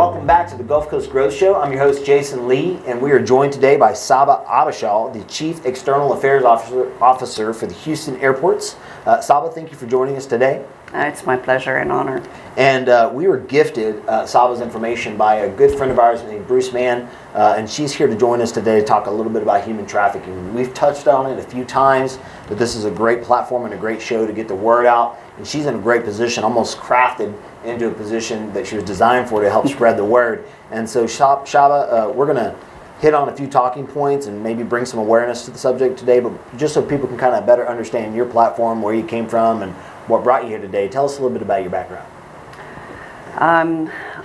Welcome back to the Gulf Coast Growth Show. I'm your host, Jason Lee, and we are joined today by Saba Abashawl, the Chief External Affairs Officer for the Houston Airports. Saba, thank you for joining us today. It's my pleasure and honor. And we were gifted Saba's information by a good friend of ours named Bruce Mann, and she's here to join us today to talk a little bit about human trafficking. We've touched on it a few times, but this is a great platform and a great show to get the word out. And she's in a great position, almost crafted into a position that she was designed for to help spread the word. And so, Saba, we're going to hit on a few talking points and maybe bring some awareness to the subject today, but just so people can kind of better understand your platform, where you came from, and what brought you here today. Tell us a little bit about your background.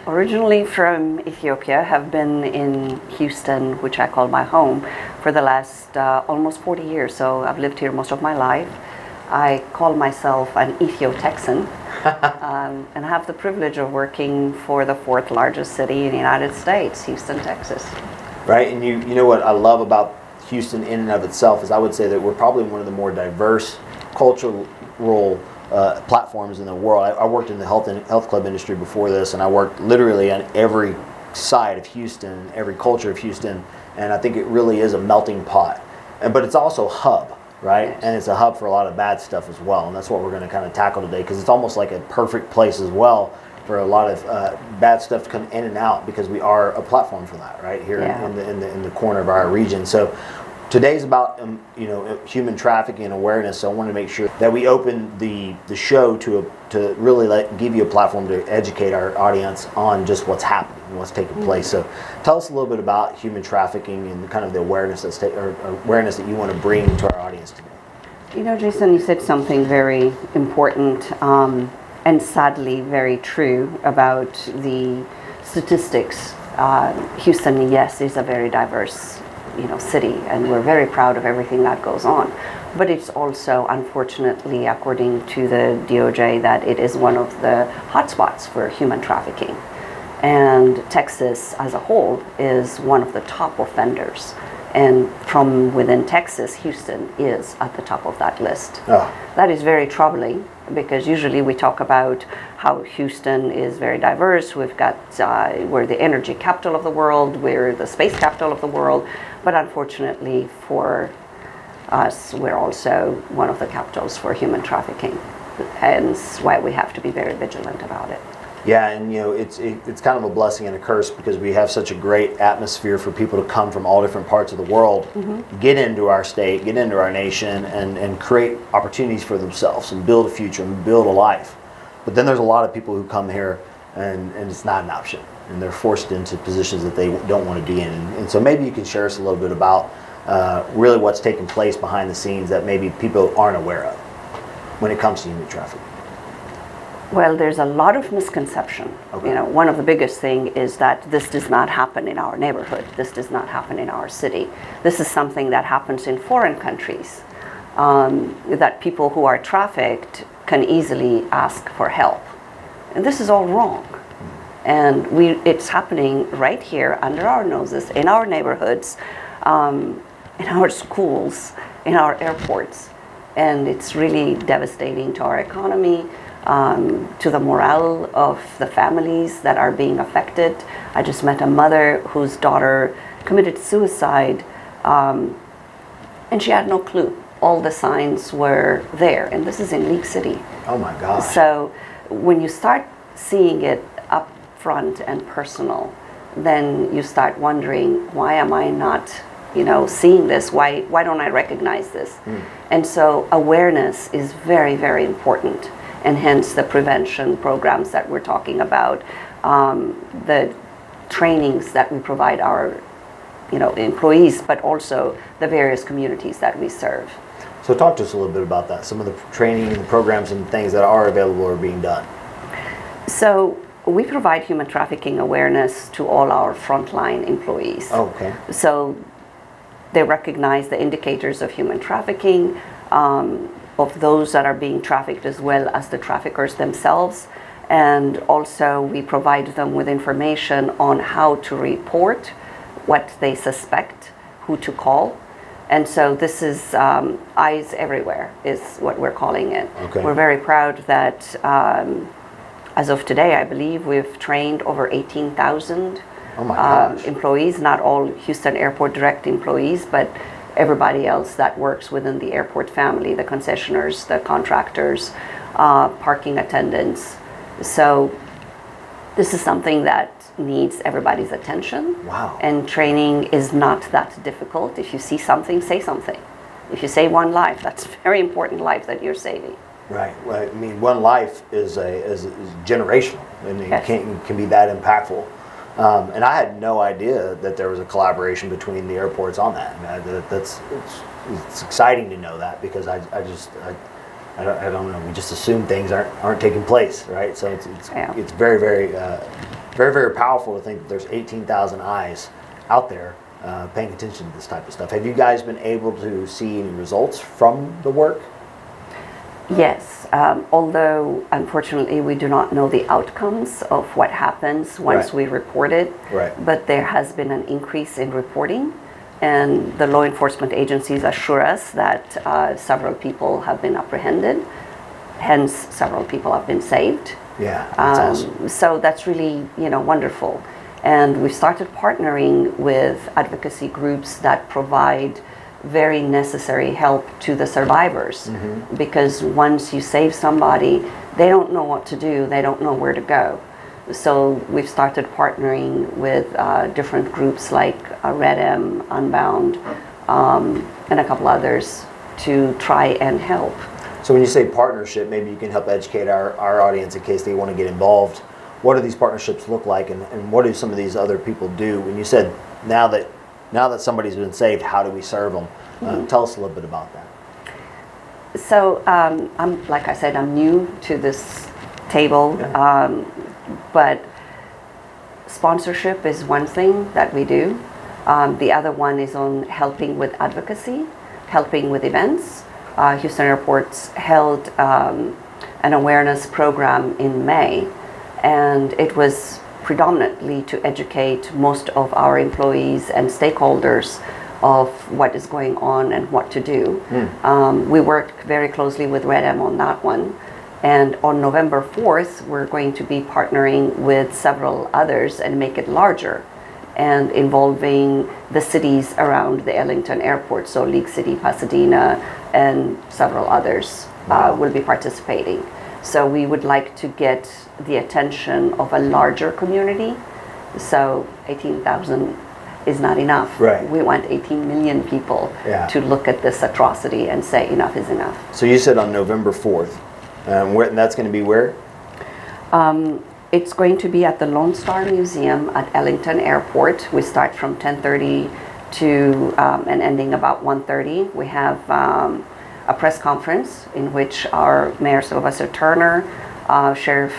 Originally from Ethiopia, have been in Houston, which I call my home, for the last almost 40 years. So I've lived here most of my life. I call myself an Ethio-Texan, and I have the privilege of working for the fourth largest city in the United States, Houston, Texas. Right, and you know what I love about Houston in and of itself is I would say that we're probably one of the more diverse cultural platforms in the world. I worked in the health club industry before this, and I worked literally on every side of Houston, every culture of Houston, and I think it really is a melting pot. But it's also a hub, right? Yes. And it's a hub for a lot of bad stuff as well, and that's what we're going to kind of tackle today, because it's almost like a perfect place as well for a lot of bad stuff to come in and out, because we are a platform for that, right here in the corner of our region. So today's about human trafficking and awareness. So I want to make sure that we open the show to really give you a platform to educate our audience on just what's happening and what's taking place. So tell us a little bit about human trafficking and kind of the awareness awareness that you want to bring to our audience today. You know, Jason, you said something very important and sadly very true about the statistics. Houston, yes, is a very diverse city, and we're very proud of everything that goes on. But it's also, unfortunately, according to the DOJ, that it is one of the hotspots for human trafficking. And Texas as a whole is one of the top offenders. And from within Texas, Houston is at the top of that list. Oh. That is very troubling, because usually we talk about how Houston is very diverse. We've got, we're the energy capital of the world, we're the space capital of the world, but unfortunately for us, we're also one of the capitals for human trafficking. Hence why we have to be very vigilant about it. Yeah, and it's kind of a blessing and a curse, because we have such a great atmosphere for people to come from all different parts of the world, get into our state, get into our nation, and create opportunities for themselves and build a future and build a life. But then there's a lot of people who come here and it's not an option, and they're forced into positions that they don't want to be in. And so maybe you can share us a little bit about really what's taking place behind the scenes that maybe people aren't aware of when it comes to human trafficking. Well, there's a lot of misconception. Okay. One of the biggest thing is that this does not happen in our neighborhood. This does not happen in our city. This is something that happens in foreign countries, that people who are trafficked can easily ask for help. And this is all wrong. And it's happening right here under our noses, in our neighborhoods, in our schools, in our airports. And it's really devastating to our economy, to the morale of the families that are being affected. I just met a mother whose daughter committed suicide, and she had no clue. All the signs were there, and this is in League City. Oh my gosh. So when you start seeing it up front and personal, then you start wondering, why am I not seeing this? Why don't I recognize this? And so awareness is very, very important. And hence the prevention programs that we're talking about, the trainings that we provide our employees, but also the various communities that we serve. So talk to us a little bit about that, some of the training and the programs and things that are available or being done. So we provide human trafficking awareness to all our frontline employees. Oh, okay. So they recognize the indicators of human trafficking, of those that are being trafficked, as well as the traffickers themselves. And also we provide them with information on how to report what they suspect, who to call. And so this is eyes everywhere is what we're calling it. Okay. We're very proud that As of today, I believe we've trained over 18,000 Oh my gosh. employees, not all Houston Airport direct employees, but everybody else that works within the airport family, the concessionaires, the contractors, parking attendants. So this is something that needs everybody's attention. Wow. And training is not that difficult. If you see something, say something. If you save one life, that's a very important life that you're saving. Right. Well, I mean, one life is generational. I mean, Yes. it can be that impactful. And I had no idea that there was a collaboration between the airports on that. I mean, it's exciting to know that, because I don't know. We just assume things aren't taking place, right? So it's very, very, very, very powerful to think that there's 18,000 eyes out there paying attention to this type of stuff. Have you guys been able to see any results from the work? Yes, although unfortunately we do not know the outcomes of what happens once Right. we report it. Right. But there has been an increase in reporting, and the law enforcement agencies assure us that several people have been apprehended, hence several people have been saved. Yeah, that's awesome. So that's really, wonderful. And we started partnering with advocacy groups that provide very necessary help to the survivors, because once you save somebody, they don't know what to do, they don't know where to go. So we've started partnering with different groups like Red M, Unbound, and a couple others to try and help. So when you say partnership, maybe you can help educate our audience in case they want to get involved. What do these partnerships look like, and what do some of these other people do? When you said now that somebody's been saved, how do we serve them? Tell us a little bit about that. So like I said, I'm new to this table, but sponsorship is one thing that we do. The other one is on helping with advocacy, helping with events. Houston Airport's held an awareness program in May, and it was predominantly to educate most of our employees and stakeholders of what is going on and what to do. We worked very closely with Red M on that one. And on November 4th, we're going to be partnering with several others and make it larger, and involving the cities around the Ellington Airport. So League City, Pasadena, and several others will be participating. So we would like to get the attention of a larger community. So 18,000 is not enough. Right. We want 18 million people to look at this atrocity and say enough is enough. So you said on November 4th, and that's going to be where? It's going to be at the Lone Star Museum at Ellington Airport. We start from 10:30 to and ending about 1:30. We have a press conference in which our Mayor Sylvester Turner, Sheriff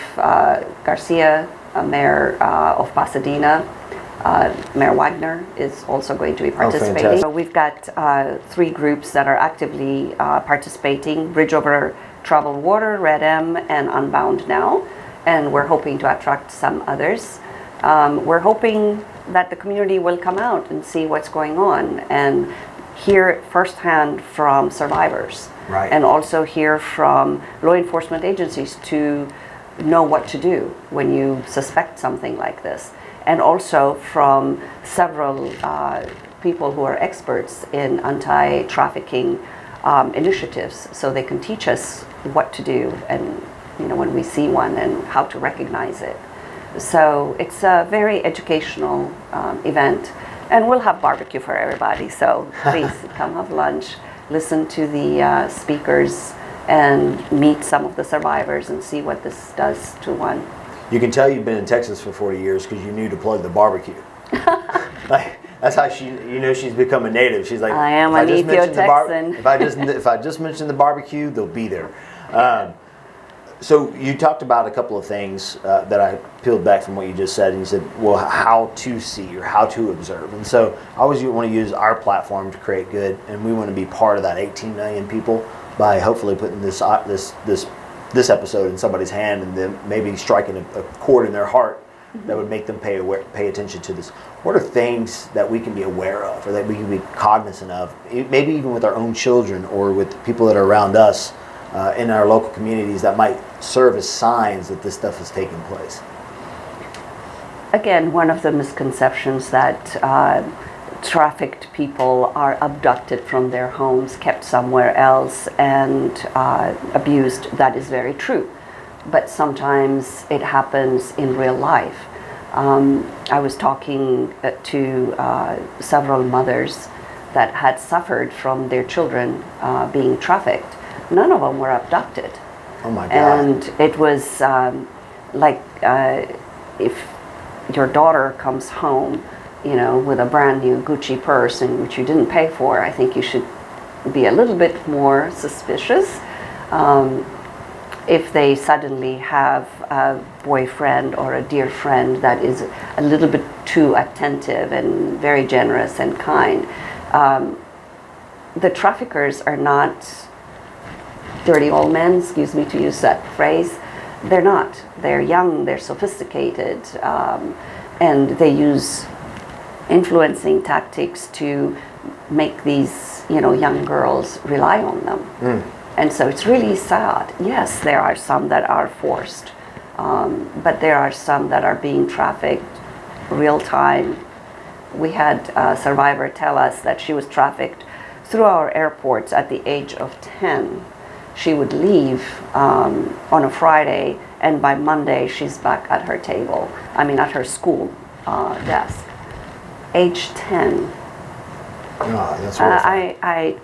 Garcia, Mayor of Pasadena, Mayor Wagner is also going to be participating. So we've got 3 groups that are actively participating: Bridge Over Troubled Water, Red M, and Unbound now. And we're hoping to attract some others. We're hoping that the community will come out and see what's going on and hear firsthand from survivors. Right. And also hear from law enforcement agencies to know what to do when you suspect something like this. And also from several people who are experts in anti-trafficking initiatives, so they can teach us what to do and when we see one and how to recognize it. So it's a very educational event, and we'll have barbecue for everybody. So please come have lunch, listen to the speakers, and meet some of the survivors and see what this does to one. You can tell you've been in Texas for 40 years because you knew to plug the barbecue. That's how she's become a native. She's like, I am an Ethio-Texan. If I just mention the barbecue, they'll be there. So you talked about a couple of things that I peeled back from what you just said, and you said, well, how to see or how to observe. And so I always want to use our platform to create good, and we want to be part of that 18 million people by hopefully putting this episode in somebody's hand and then maybe striking a chord in their heart that would make them pay attention to this. What are things that we can be aware of or that we can be cognizant of, maybe even with our own children or with people that are around us, in our local communities that might serve as signs that this stuff is taking place? Again, one of the misconceptions that trafficked people are abducted from their homes, kept somewhere else, and abused. That is very true. But sometimes it happens in real life. I was talking to several mothers that had suffered from their children being trafficked. None of them were abducted. Oh my God. And it was like if your daughter comes home, you know, with a brand new Gucci purse and which you didn't pay for, I think you should be a little bit more suspicious. If they suddenly have a boyfriend or a dear friend that is a little bit too attentive and very generous and kind, the traffickers are not dirty old men, excuse me to use that phrase. They're not. They're young, they're sophisticated, and they use influencing tactics to make these, you know, young girls rely on them. And so it's really sad. Yes, there are some that are forced, but there are some that are being trafficked real time. We had a survivor tell us that she was trafficked through our airports at the age of 10. She would leave on a Friday, and by Monday she's back at her table. I mean, at her school desk. Age 10. Oh, that's horrifying.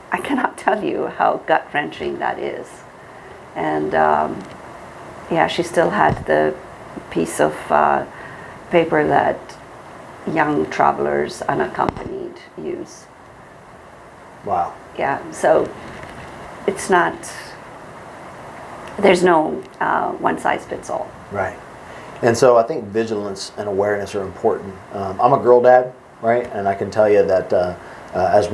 I cannot tell you how gut-wrenching that is. And yeah, she still had the piece of paper that young travelers unaccompanied use. Wow. Yeah, so it's not, there's no one size fits all. Right. And so I think vigilance and awareness are important. I'm a girl dad, right? And I can tell you that as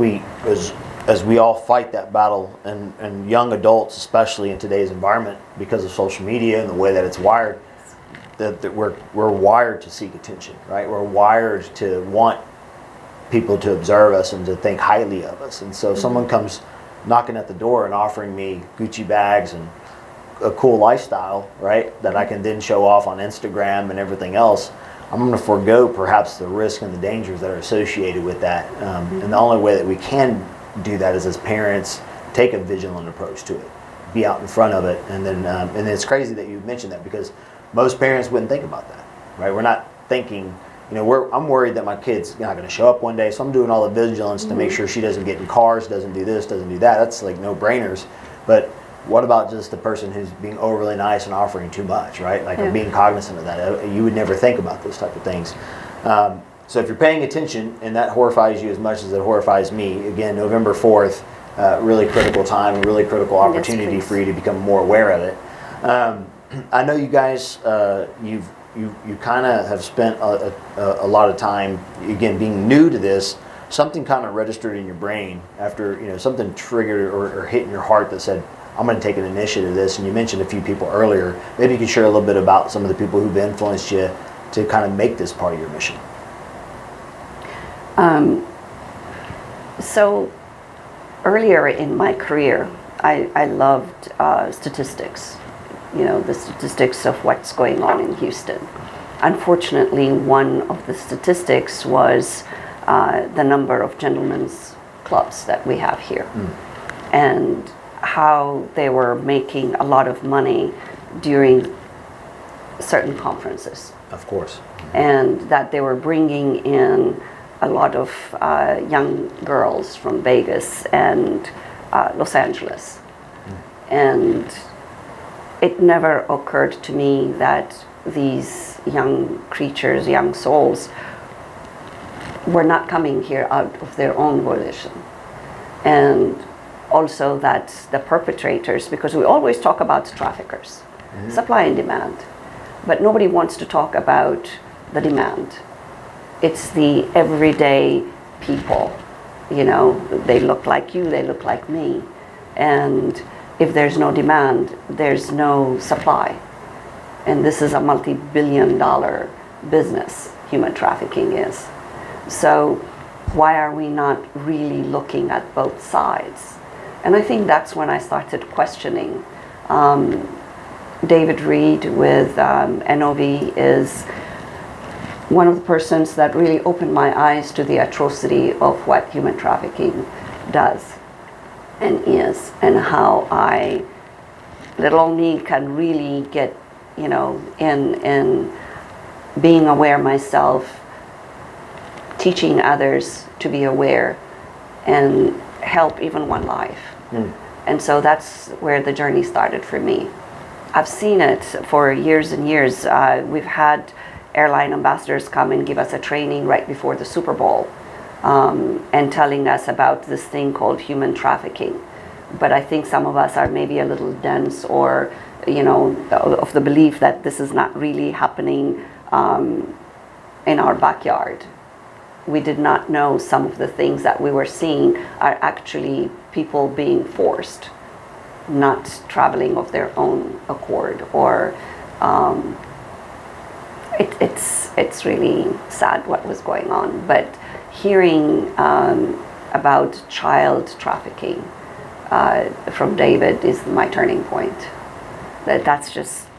we all fight that battle, and young adults, especially in today's environment, because of social media and the way that it's wired, that we're wired to seek attention, right? We're wired to want people to observe us and to think highly of us. And so if someone comes knocking at the door and offering me Gucci bags and a cool lifestyle, right, that I can then show off on Instagram and everything else, I'm going to forego perhaps the risk and the dangers that are associated with that. And the only way that we can do that is as parents take a vigilant approach to it, be out in front of it. And then and it's crazy that you mentioned that, because most parents wouldn't think about that, right? We're not thinking, you know, I'm worried that my kid's not going to show up one day, so I'm doing all the vigilance to make sure she doesn't get in cars, doesn't do this, doesn't do that. That's like no-brainers. But what about just the person who's being overly nice and offering too much, right? Like, being cognizant of that. You would never think about those type of things. So if you're paying attention and that horrifies you as much as it horrifies me, again, November 4th, really critical time, really critical opportunity for you to become more aware of it. I know you guys, you kind of have spent a lot of time, again, being new to this. Something kind of registered in your brain after, you know, something triggered or hit in your heart that said, I'm going to take an initiative to this. And you mentioned a few people earlier. Maybe you could share a little bit about some of the people who've influenced you to kind of make this part of your mission. So earlier in my career, I loved statistics, you know, the statistics of what's going on in Houston. Unfortunately, one of the statistics was the number of gentlemen's clubs that we have here, and how they were making a lot of money during certain conferences. Of course. And that they were bringing in a lot of young girls from Vegas and Los Angeles. And it never occurred to me that these young creatures, young souls, were not coming here out of their own volition. And also that the perpetrators, because we always talk about traffickers, supply and demand, but nobody wants to talk about the demand. It's the everyday people, you know, they look like you, they look like me. And if there's no demand, there's no supply. And this is a multi-billion-dollar business, human trafficking is. So why are we not really looking at both sides? And I think that's when I started questioning. David Reed with NOV is one of the persons that really opened my eyes to the atrocity of what human trafficking does and is, and how little old me can really get, in being aware myself, teaching others to be aware and help even one life. And so that's where the journey started for me. I've seen it for years and years. We've had airline ambassadors come and give us a training right before the Super Bowl, and telling us about this thing called human trafficking. But I think some of us are maybe a little dense, or of the belief that this is not really happening in our backyard. We did not know some of the things that we were seeing are actually people being forced, not traveling of their own accord, or it's really sad what was going on. But hearing about child trafficking from David is my turning point. That's just,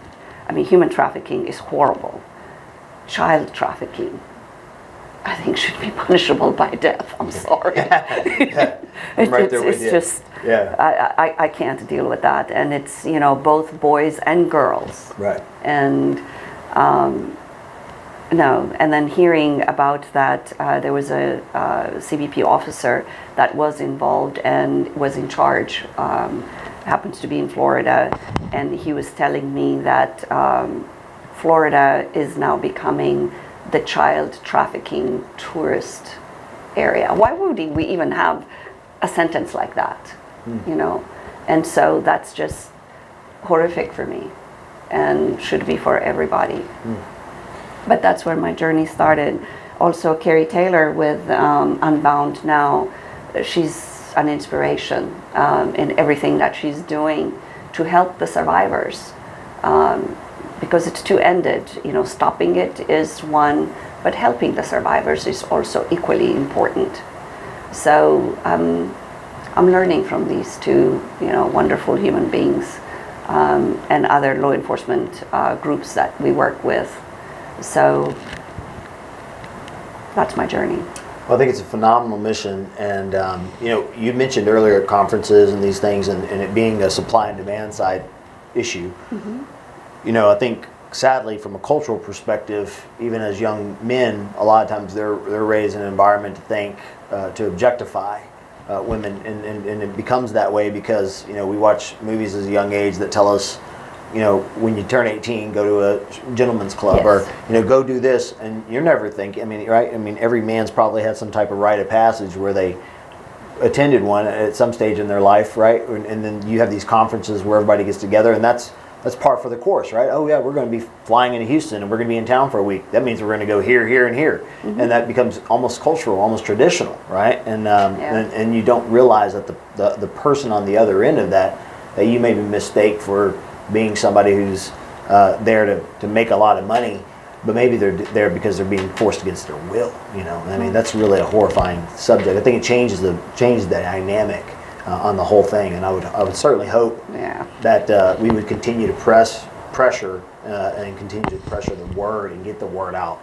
human trafficking is horrible. Child trafficking, I think, should be punishable by death. I'm sorry. I'm right there with you. Just, I can't deal with that. And it's, both boys and girls. Right. And and then hearing about that, there was a CBP officer that was involved and was in charge, happens to be in Florida, and he was telling me that Florida is now becoming the child trafficking tourist area. Why would we even have a sentence like that? And so that's just horrific for me, and should be for everybody. But that's where my journey started. Also, Carrie Taylor with Unbound now, she's an inspiration in everything that she's doing to help the survivors, because it's two-ended. Stopping it is one, but helping the survivors is also equally important. So I'm learning from these two, wonderful human beings, and other law enforcement groups that we work with. So that's my journey. Well, I think it's a phenomenal mission, and you mentioned earlier at conferences and these things, and it being a supply and demand side issue. I think sadly, from a cultural perspective, even as young men, a lot of times they're raised in an environment to think, to objectify women, and it becomes that way because we watch movies as a young age that tell us, when you turn 18, go to a gentleman's club, yes. Or go do this, and you're never thinking. Right? Every man's probably had some type of rite of passage where they attended one at some stage in their life, right? And then you have these conferences where everybody gets together, and that's par for the course, right? Oh yeah, we're going to be flying into Houston, and we're going to be in town for a week. That means we're going to go here, here, and here, and that becomes almost cultural, almost traditional, right? And you don't realize that the person on the other end of that you maybe mistake for being somebody who's there to make a lot of money, but maybe they're there because they're being forced against their will. That's really a horrifying subject. I think it changes the dynamic on the whole thing, and I would certainly hope that we would continue to pressure and continue to pressure the word and get the word out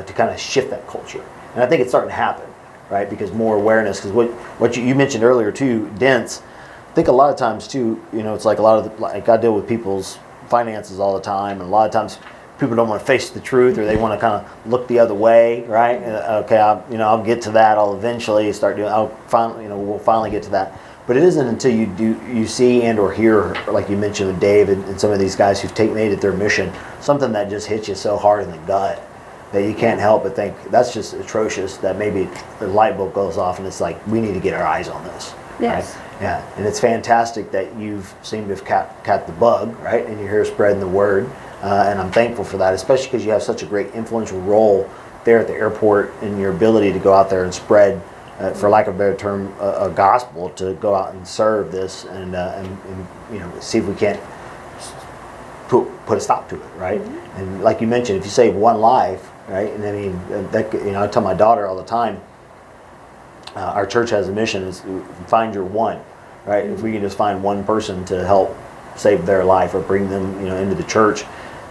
to kind of shift that culture. And I think it's starting to happen, right? Because more awareness. Because what you mentioned earlier too, dense. I think a lot of times too, it's like I deal with people's finances all the time, and a lot of times people don't want to face the truth, or they want to kind of look the other way, right? Okay, I'll get to that. I'll eventually start doing. We'll finally get to that. But it isn't until you see and or hear, like you mentioned with Dave and some of these guys who've made it their mission, something that just hits you so hard in the gut that you can't help but think that's just atrocious. That maybe the light bulb goes off, and it's like, we need to get our eyes on this. Yes. Right? Yeah, and it's fantastic that you've seemed to have caught the bug, right? And you're here spreading the word, and I'm thankful for that, especially because you have such a great influential role there at the airport in your ability to go out there and spread, for lack of a better term, a gospel, to go out and serve this and see if we can't put a stop to it, right? And like you mentioned, if you save one life, right? And I tell my daughter all the time. Our church has a mission: is find your one. right? If we can just find one person to help save their life or bring them, into the church,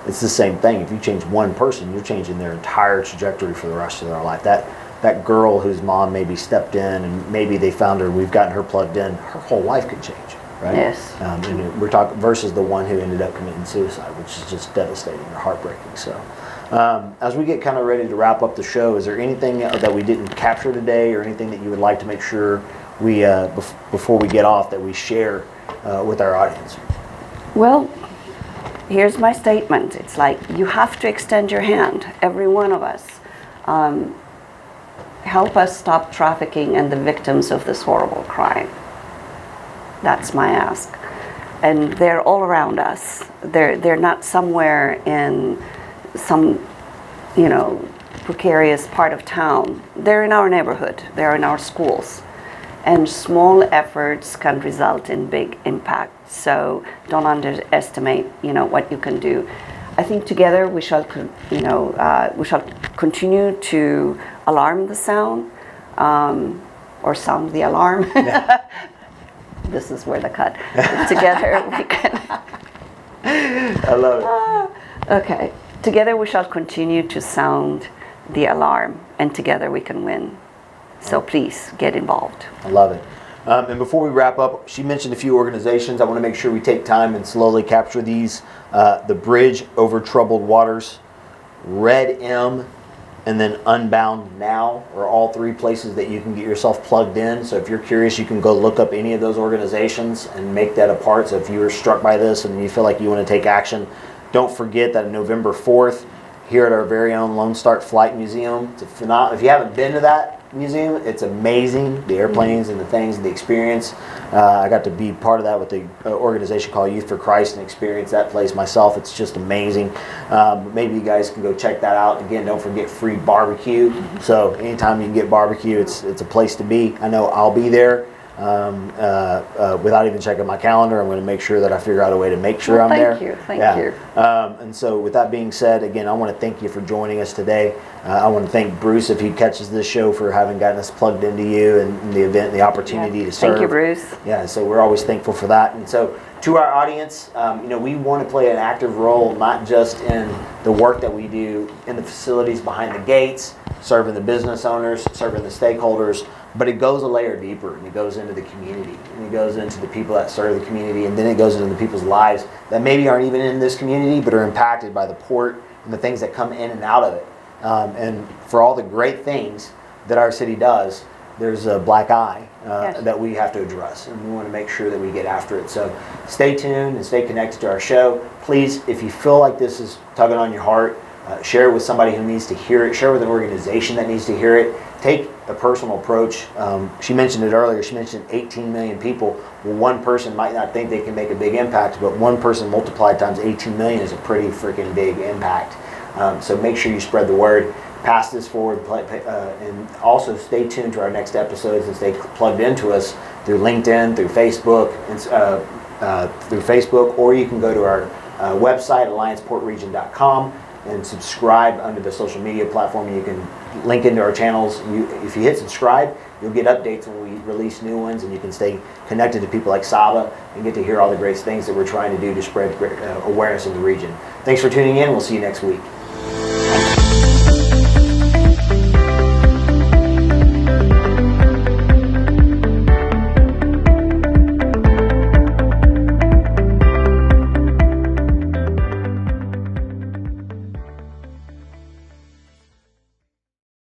it's the same thing. If you change one person, you're changing their entire trajectory for the rest of their life. That girl whose mom maybe stepped in and maybe they found her, we've gotten her plugged in, her whole life could change, right? Yes. And we're talking versus the one who ended up committing suicide, which is just devastating or heartbreaking. So as we get kind of ready to wrap up the show, is there anything that we didn't capture today or anything that you would like to make sure we, before we get off, that we share with our audience? Well, here's my statement. It's like you have to extend your hand, every one of us. Help us stop trafficking and the victims of this horrible crime. That's my ask. And they're all around us. They're not somewhere in some, precarious part of town. They're in our neighborhood. They're in our schools. And small efforts can result in big impact. So don't underestimate, what you can do. I think together we shall, we shall continue to alarm the sound, or sound the alarm. Yeah. This is where the cut. Together we can. I love it. Okay. Together we shall continue to sound the alarm, and together we can win. So please get involved. I love it. And before we wrap up, she mentioned a few organizations. I want to make sure we take time and slowly capture these. The Bridge Over Troubled Waters, Red M, and then Unbound Now are all three places that you can get yourself plugged in. So if you're curious, you can go look up any of those organizations and make that a part. So if you were struck by this and you feel like you want to take action, don't forget that November 4th, here at our very own Lone Star Flight Museum. If you haven't been to that museum, it's amazing. The airplanes and the things, the experience. I got to be part of that with the organization called Youth for Christ and experience that place myself. It's just amazing. Maybe you guys can go check that out. Again, don't forget free barbecue. So anytime you can get barbecue, it's a place to be. I know I'll be there. Without even checking my calendar, I'm going to make sure that I figure out a way to make sure I'm there. Thank you. And so with that being said, again, I want to thank you for joining us today. I want to thank Bruce, if he catches this show, for having gotten us plugged into you and the event and the opportunity to serve. Thank you, Bruce. Yeah, so we're always thankful for that. And so to our audience, we want to play an active role, not just in the work that we do in the facilities behind the gates, serving the business owners, serving the stakeholders, but it goes a layer deeper, and it goes into the community, and it goes into the people that serve the community, and then it goes into the people's lives that maybe aren't even in this community, but are impacted by the port and the things that come in and out of it. And for all the great things that our city does, there's a black eye Yes. that we have to address, and we want to make sure that we get after it. So stay tuned and stay connected to our show. Please, if you feel like this is tugging on your heart, share it with somebody who needs to hear it. Share with an organization that needs to hear it. Take a personal approach. She mentioned it earlier. She mentioned 18 million people. Well, one person might not think they can make a big impact, but one person multiplied times 18 million is a pretty freaking big impact. So make sure you spread the word. Pass this forward, and also stay tuned to our next episodes and stay plugged into us through LinkedIn, through Facebook, or you can go to our website, allianceportregion.com, and subscribe under the social media platform. You can link into our channels. If you hit subscribe, you'll get updates when we release new ones, and you can stay connected to people like Saba and get to hear all the great things that we're trying to do to spread awareness in the region. Thanks for tuning in. We'll see you next week.